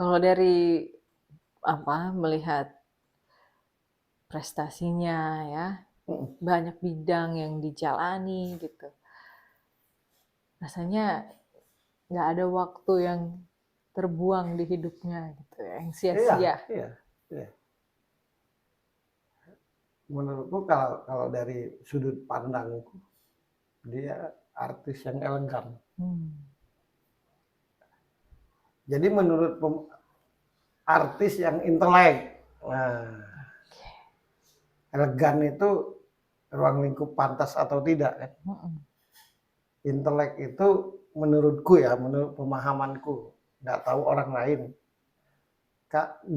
Kalau dari melihat prestasinya ya, Mm. banyak bidang yang dijalani gitu. Rasanya nggak ada waktu yang terbuang di hidupnya gitu ya, yang Iya, sia-sia. iya, iya. Menurutku kalau dari sudut pandangku, dia artis yang elegan. Jadi menurut artis yang intelek, nah, elegan itu ruang lingkup pantas atau tidak kan? Intelek itu menurutku ya, menurut pemahamanku, nggak tahu orang lain,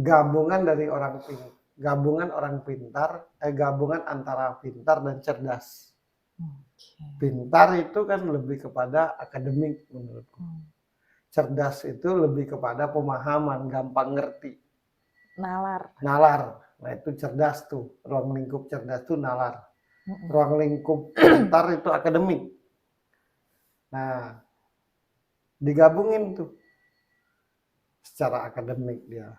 gabungan dari orang pintar, gabungan antara pintar dan cerdas. Pintar itu kan lebih kepada akademik menurutku. Cerdas itu lebih kepada pemahaman, gampang ngerti. Nalar. Nah itu cerdas tuh, ruang lingkup cerdas tuh nalar. Ruang lingkup pintar itu akademik. Nah, digabungin tuh. Secara akademik dia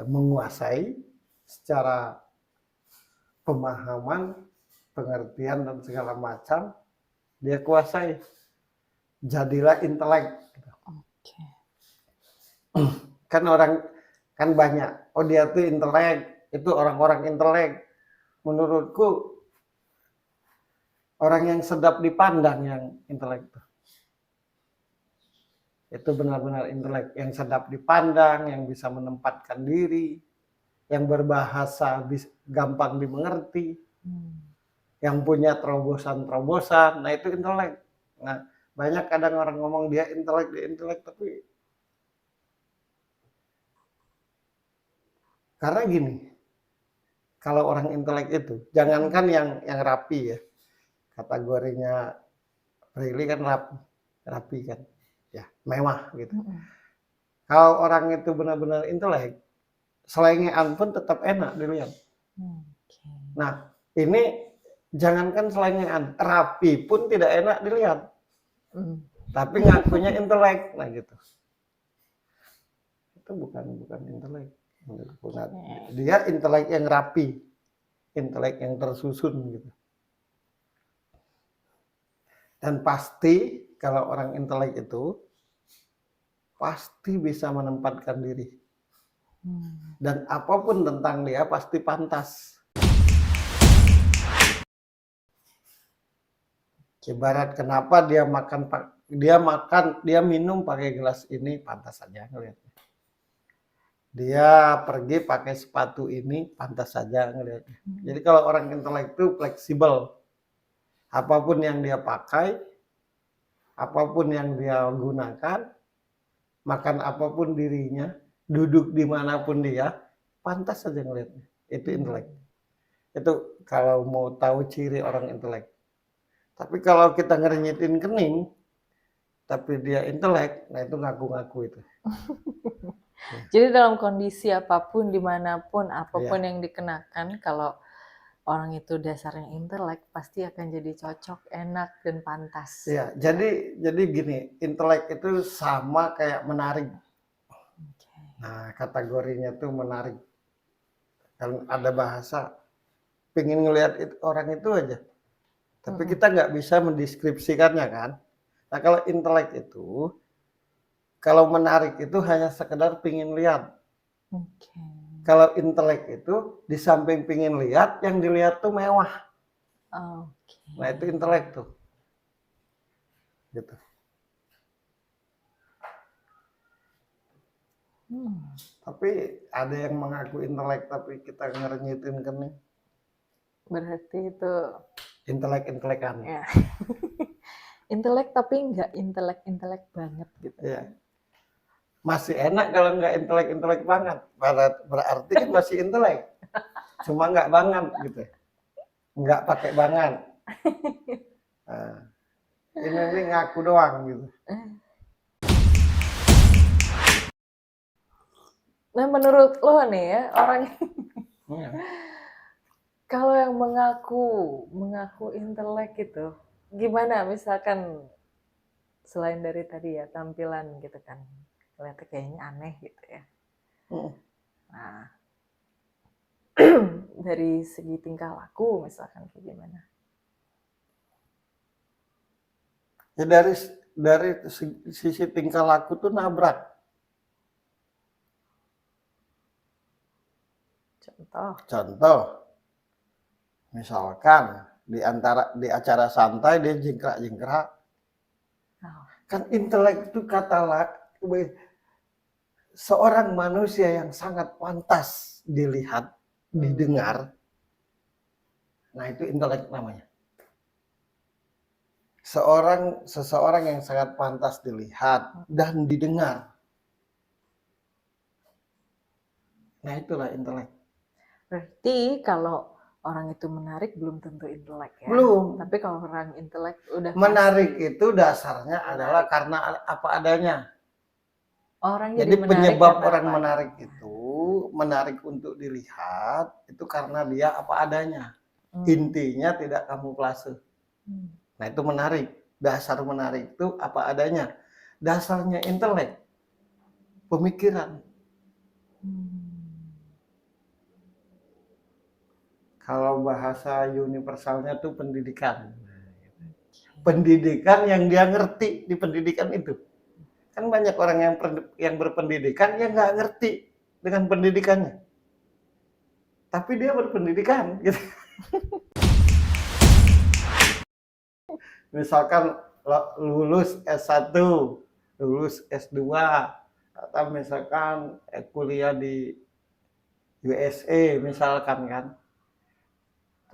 menguasai, secara pemahaman, pengertian dan segala macam dia kuasai. Jadilah intelek. Kan orang kan banyak, oh dia tuh intelek, itu orang-orang intelek. Menurutku orang yang sedap dipandang yang intelek itu benar-benar intelek, yang sedap dipandang, yang bisa menempatkan diri, yang berbahasa gampang dimengerti, yang punya terobosan-terobosan, nah itu intelek. Nah banyak kadang orang ngomong dia intelek, tapi karena gini, kalau orang intelek itu, jangankan yang rapi ya, kategorinya Prilly kan rapi kan, ya mewah gitu. Kalau orang itu benar-benar intelek, selengean pun tetap enak dilihat. Nah ini jangankan selengean, rapi pun tidak enak dilihat. Tapi ngakunya intelek, nah gitu. Itu bukan intelek. Dia intelek yang rapi, intelek yang tersusun gitu. Dan pasti kalau orang intelek itu pasti bisa menempatkan diri. Dan apapun tentang dia pasti pantas. Ibarat kenapa dia minum pakai gelas ini, pantas saja ngelihatnya. Dia pergi pakai sepatu ini, pantas saja ngelihatnya. Jadi kalau orang intelek itu fleksibel. Apapun yang dia pakai, apapun yang dia gunakan, makan apapun dirinya, duduk dimanapun dia, pantas saja ngelihatnya. Itu intelek. Itu kalau mau tahu ciri orang intelek. Tapi kalau kita ngerenyitin kening, tapi dia intelek, nah itu ngaku-ngaku itu. Jadi dalam kondisi apapun, dimanapun, apapun yang dikenakan, kalau orang itu dasarnya intelek, pasti akan jadi cocok, enak, dan pantas. Iya, jadi gini, intelek itu sama kayak menarik. Nah, kategorinya tuh menarik. Kan ada bahasa, pengen ngelihat orang itu aja. Tapi kita nggak bisa mendeskripsikannya kan. Nah, kalau intelek itu, kalau menarik itu hanya sekedar pengen lihat. Kalau intelek itu, di samping pengen lihat, yang dilihat tuh mewah. Nah, itu intelek tuh. Gitu. Tapi ada yang mengaku intelek tapi kita ngerenyitin kening. Berarti itu Intelek-intelekan. ya. Intelek tapi nggak intelek banget gitu. Iya. Masih enak kalau nggak intelek banget. Berarti kan masih intelek. Cuma nggak banget gitu. Nggak pakai banget. Nah, ini ngaku doang gitu. Nah menurut lo nih ya, orang kalau yang mengaku intelek gitu, gimana misalkan selain dari tadi ya tampilan gitu kan, Kelihatan kayaknya aneh gitu ya. Nah, dari segi tingkah laku misalkan kayak gimana? Ya dari sisi tingkah laku tuh nabrak. Contoh, misalkan di acara santai dia jingkrak-jingkrak. Kan intelek itu seorang manusia yang sangat pantas dilihat, didengar. Nah, itu intelek namanya. Seseorang yang sangat pantas dilihat dan didengar. Nah, itulah intelek. Berarti kalau orang itu menarik belum tentu intelek ya. Belum. Tapi kalau orang intelek udah menarik pasti. Itu dasarnya adalah karena apa adanya. Orang jadi menarik penyebab orang menarik itu menarik untuk dilihat itu karena dia apa adanya. Intinya tidak kamuflase. Nah, itu menarik. Dasar menarik itu apa adanya. Dasarnya intelek, pemikiran. Kalau bahasa universalnya tuh pendidikan. Pendidikan yang dia ngerti di pendidikan itu. Kan banyak orang yang berpendidikan yang nggak ngerti dengan pendidikannya. Tapi dia berpendidikan gitu. Misalkan lulus S1, lulus S2, atau misalkan kuliah di USA misalkan kan.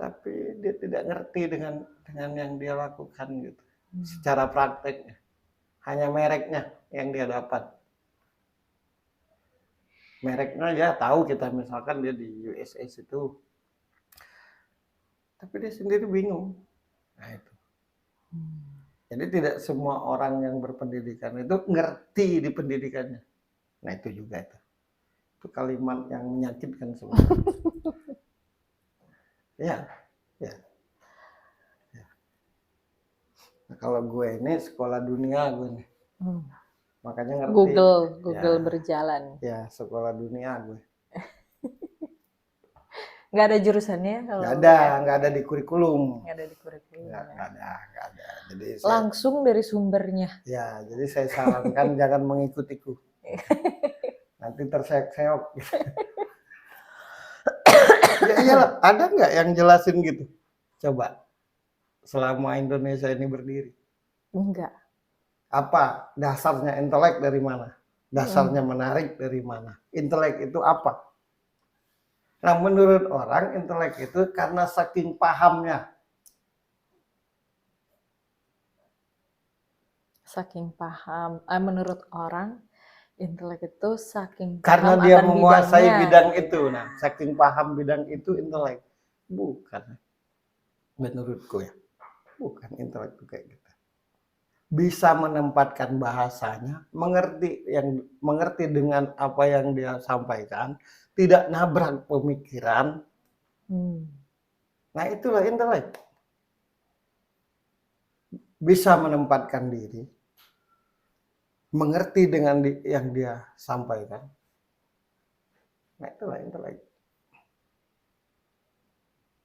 Tapi dia tidak ngerti dengan yang dia lakukan gitu. Secara prakteknya. Hanya mereknya yang dia dapat. Mereknya ya tahu kita misalkan dia di USA itu. Tapi dia sendiri bingung. Nah itu. Jadi tidak semua orang yang berpendidikan itu ngerti di pendidikannya. Nah itu juga itu. Itu kalimat yang menyakitkan sebenarnya. Ya. Nah, kalau gue ini sekolah dunia gue nih. Makanya ngerti. Google ya, berjalan. Ya, sekolah dunia gue. Nggak ada jurusannya? Nggak ada di kurikulum. Nggak ada di kurikulum. Nggak ada. Jadi langsung dari sumbernya. Ya, jadi saya sarankan jangan mengikutiku. Nanti terseok-seok. Ya iyalah, ada nggak yang jelasin gitu? Coba. Selama Indonesia ini berdiri. Enggak. Apa dasarnya intelek dari mana? Dasarnya menarik dari mana? Intelek itu apa? Nah, menurut orang intelek itu karena saking pahamnya. Saking paham. Menurut orang intelek itu saking paham karena dia menguasai bidang itu. Nah, saking paham bidang itu intelek. Bukan. Menurutku ya. Bukan intelek itu kayak gitu. Bisa menempatkan bahasanya, mengerti dengan apa yang dia sampaikan, tidak nabrak pemikiran. Nah, itulah intelek. Bisa menempatkan diri, mengerti dengan yang dia sampaikan. Nah, itulah intelek.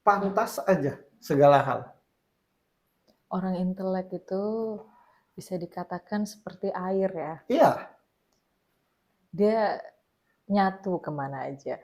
Pantas aja segala hal. Orang intelek itu bisa dikatakan seperti air ya. Iya. Dia nyatu kemana aja.